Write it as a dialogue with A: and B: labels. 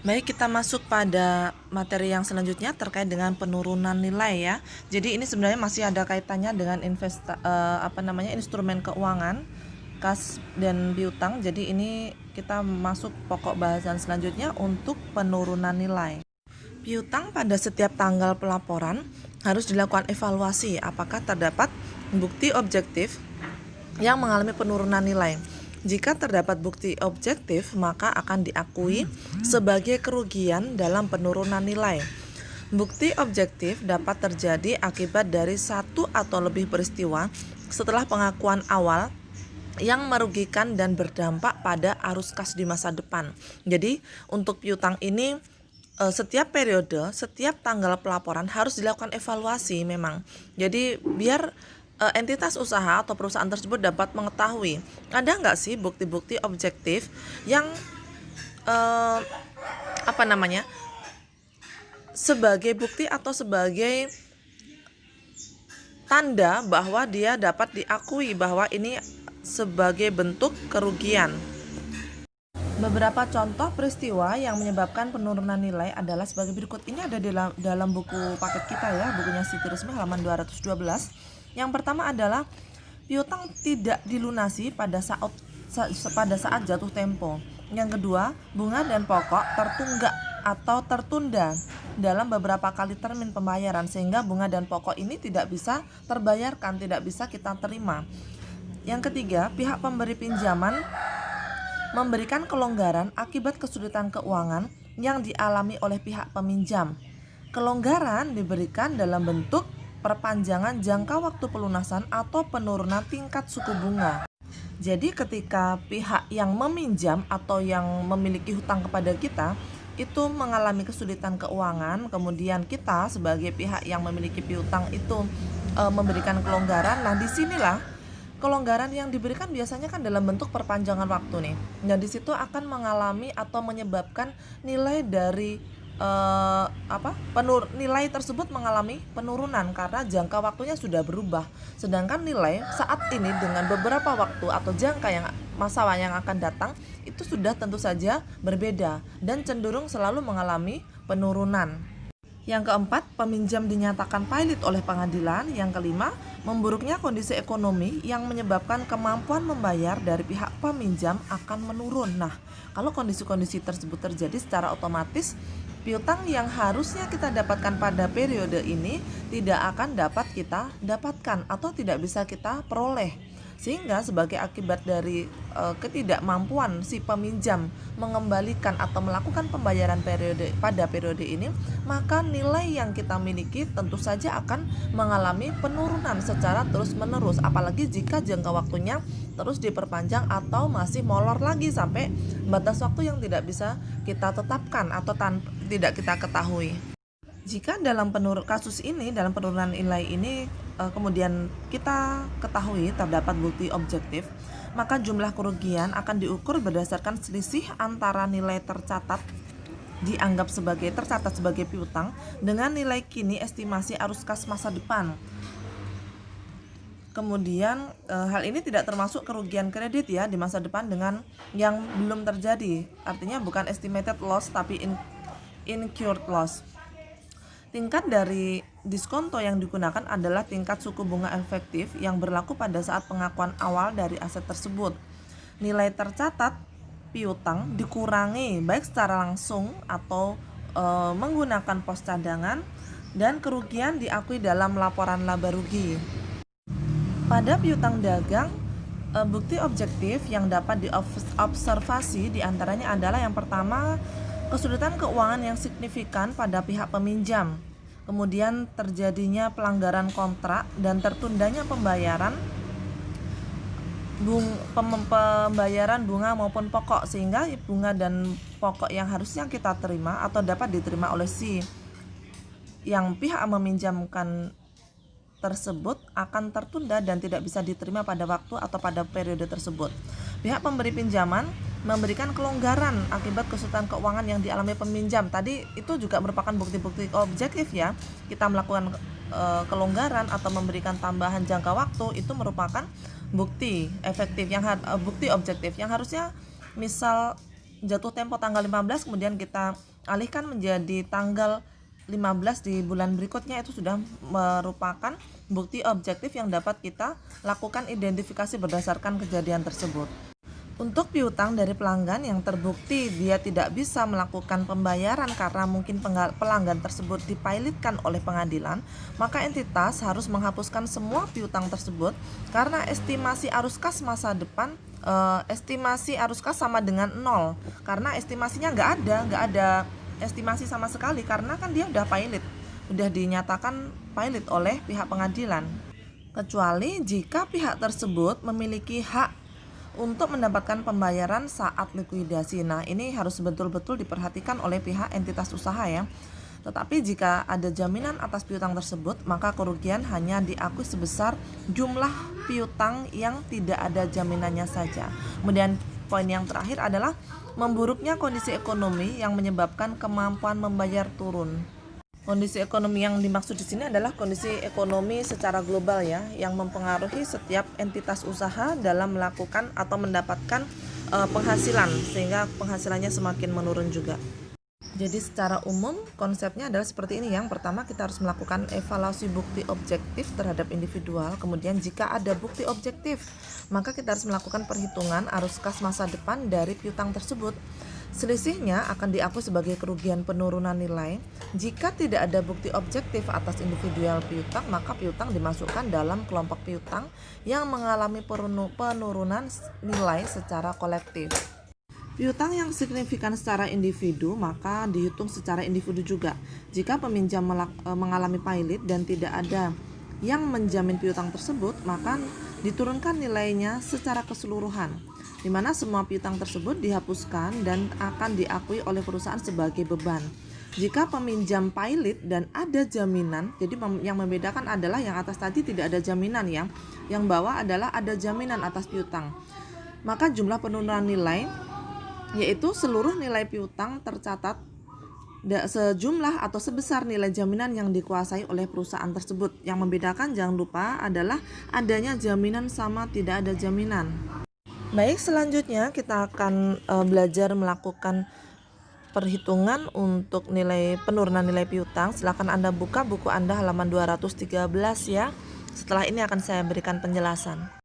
A: Baik, kita masuk pada materi yang selanjutnya terkait dengan penurunan nilai ya. Jadi ini sebenarnya masih ada kaitannya dengan instrumen keuangan, kas dan piutang. Jadi ini kita masuk pokok bahasan selanjutnya untuk penurunan nilai. Piutang pada setiap tanggal pelaporan harus dilakukan evaluasi apakah terdapat bukti objektif yang mengalami penurunan nilai. Jika terdapat bukti objektif, maka akan diakui sebagai kerugian dalam penurunan nilai. Bukti objektif dapat terjadi akibat dari satu atau lebih peristiwa setelah pengakuan awal yang merugikan dan berdampak pada arus kas di masa depan. Jadi, untuk piutang ini setiap periode, setiap tanggal pelaporan harus dilakukan evaluasi memang. Jadi biar entitas usaha atau perusahaan tersebut dapat mengetahui ada nggak sih bukti-bukti objektif yang eh, sebagai bukti atau sebagai tanda bahwa dia dapat diakui bahwa ini sebagai bentuk kerugian. Beberapa contoh peristiwa yang menyebabkan penurunan nilai adalah sebagai berikut. Ini ada dalam buku paket kita ya, bukunya Siti Resmi halaman 212. Yang pertama adalah piutang tidak dilunasi pada saat jatuh tempo. Yang kedua, bunga dan pokok tertunggak atau tertunda dalam beberapa kali termin pembayaran sehingga bunga dan pokok ini tidak bisa terbayarkan, tidak bisa kita terima. Yang ketiga, pihak pemberi pinjaman memberikan kelonggaran akibat kesulitan keuangan yang dialami oleh pihak peminjam. Kelonggaran diberikan dalam bentuk perpanjangan jangka waktu pelunasan atau penurunan tingkat suku bunga. Jadi ketika pihak yang meminjam atau yang memiliki hutang kepada kita itu mengalami kesulitan keuangan, kemudian kita sebagai pihak yang memiliki piutang itu memberikan kelonggaran. Nah, disinilah kelonggaran yang diberikan biasanya kan dalam bentuk perpanjangan waktu nih. Dan di situ akan mengalami atau menyebabkan nilai dari nilai tersebut mengalami penurunan karena jangka waktunya sudah berubah. Sedangkan nilai saat ini dengan beberapa waktu atau jangka yang masa yang akan datang itu sudah tentu saja berbeda dan cenderung selalu mengalami penurunan. Yang keempat, peminjam dinyatakan pailit oleh pengadilan. Yang kelima, memburuknya kondisi ekonomi yang menyebabkan kemampuan membayar dari pihak peminjam akan menurun. Nah, kalau kondisi-kondisi tersebut terjadi secara otomatis, piutang yang harusnya kita dapatkan pada periode ini tidak akan dapat kita dapatkan atau tidak bisa kita peroleh. Sehingga sebagai akibat dari ketidakmampuan si peminjam mengembalikan atau melakukan pembayaran pada periode ini, maka nilai yang kita miliki tentu saja akan mengalami penurunan secara terus-menerus, apalagi jika jangka waktunya terus diperpanjang atau masih molor lagi sampai batas waktu yang tidak bisa kita tetapkan atau tidak kita ketahui. Jika dalam dalam penurunan nilai ini kemudian kita ketahui terdapat bukti objektif, maka jumlah kerugian akan diukur berdasarkan selisih antara nilai tercatat sebagai piutang dengan nilai kini estimasi arus kas masa depan. Kemudian hal ini tidak termasuk kerugian kredit ya di masa depan dengan yang belum terjadi. Artinya bukan estimated loss tapi incurred loss. Tingkat dari diskonto yang digunakan adalah tingkat suku bunga efektif yang berlaku pada saat pengakuan awal dari aset tersebut. Nilai tercatat piutang dikurangi baik secara langsung atau menggunakan pos cadangan dan kerugian diakui dalam laporan laba rugi. Pada piutang dagang, bukti objektif yang dapat diobservasi diantaranya adalah yang pertama, kesulitan keuangan yang signifikan pada pihak peminjam, kemudian terjadinya pelanggaran kontrak dan tertundanya pembayaran bunga maupun pokok, sehingga bunga dan pokok yang harusnya kita terima atau dapat diterima oleh si yang pihak meminjamkan tersebut akan tertunda dan tidak bisa diterima pada waktu atau pada periode tersebut. Pihak pemberi pinjaman memberikan kelonggaran akibat kesulitan keuangan yang dialami peminjam. Tadi itu juga merupakan bukti-bukti objektif ya. Kita melakukan kelonggaran atau memberikan tambahan jangka waktu itu merupakan bukti efektif bukti objektif yang harusnya misal jatuh tempo tanggal 15, kemudian kita alihkan menjadi tanggal 15 di bulan berikutnya, itu sudah merupakan bukti objektif yang dapat kita lakukan identifikasi berdasarkan kejadian tersebut. Untuk piutang dari pelanggan yang terbukti dia tidak bisa melakukan pembayaran karena mungkin pelanggan tersebut dipilotkan oleh pengadilan, maka entitas harus menghapuskan semua piutang tersebut karena estimasi arus kas masa depan, estimasi arus kas sama dengan 0 karena estimasinya nggak ada estimasi sama sekali karena kan dia udah pilot, udah dinyatakan pilot oleh pihak pengadilan, kecuali jika pihak tersebut memiliki hak untuk mendapatkan pembayaran saat likuidasi. Nah, ini harus betul-betul diperhatikan oleh pihak entitas usaha ya. Tetapi jika ada jaminan atas piutang tersebut, maka kerugian hanya diakui sebesar jumlah piutang yang tidak ada jaminannya saja. Kemudian poin yang terakhir adalah memburuknya kondisi ekonomi yang menyebabkan kemampuan membayar turun. Kondisi ekonomi yang dimaksud di sini adalah kondisi ekonomi secara global ya, yang mempengaruhi setiap entitas usaha dalam melakukan atau mendapatkan penghasilan, sehingga penghasilannya semakin menurun juga. Jadi secara umum konsepnya adalah seperti ini. Yang pertama, kita harus melakukan evaluasi bukti objektif terhadap individual. Kemudian jika ada bukti objektif, maka kita harus melakukan perhitungan arus kas masa depan dari piutang tersebut. Selisihnya akan diakui sebagai kerugian penurunan nilai. Jika tidak ada bukti objektif atas individual piutang, maka piutang dimasukkan dalam kelompok piutang yang mengalami penurunan nilai secara kolektif. Piutang yang signifikan secara individu maka dihitung secara individu juga. Jika peminjam mengalami pilot dan tidak ada yang menjamin piutang tersebut, maka diturunkan nilainya secara keseluruhan, di mana semua piutang tersebut dihapuskan dan akan diakui oleh perusahaan sebagai beban. Jika peminjam pilot dan ada jaminan, jadi yang membedakan adalah yang atas tadi tidak ada jaminan ya, yang bawah adalah ada jaminan atas piutang. Maka jumlah penurunan nilai yaitu seluruh nilai piutang tercatat sejumlah atau sebesar nilai jaminan yang dikuasai oleh perusahaan tersebut. Yang membedakan jangan lupa adalah adanya jaminan sama tidak ada jaminan. Baik, selanjutnya kita akan belajar melakukan perhitungan untuk nilai penurunan nilai piutang. Silakan Anda buka buku Anda halaman 213 ya. Setelah ini akan saya berikan penjelasan.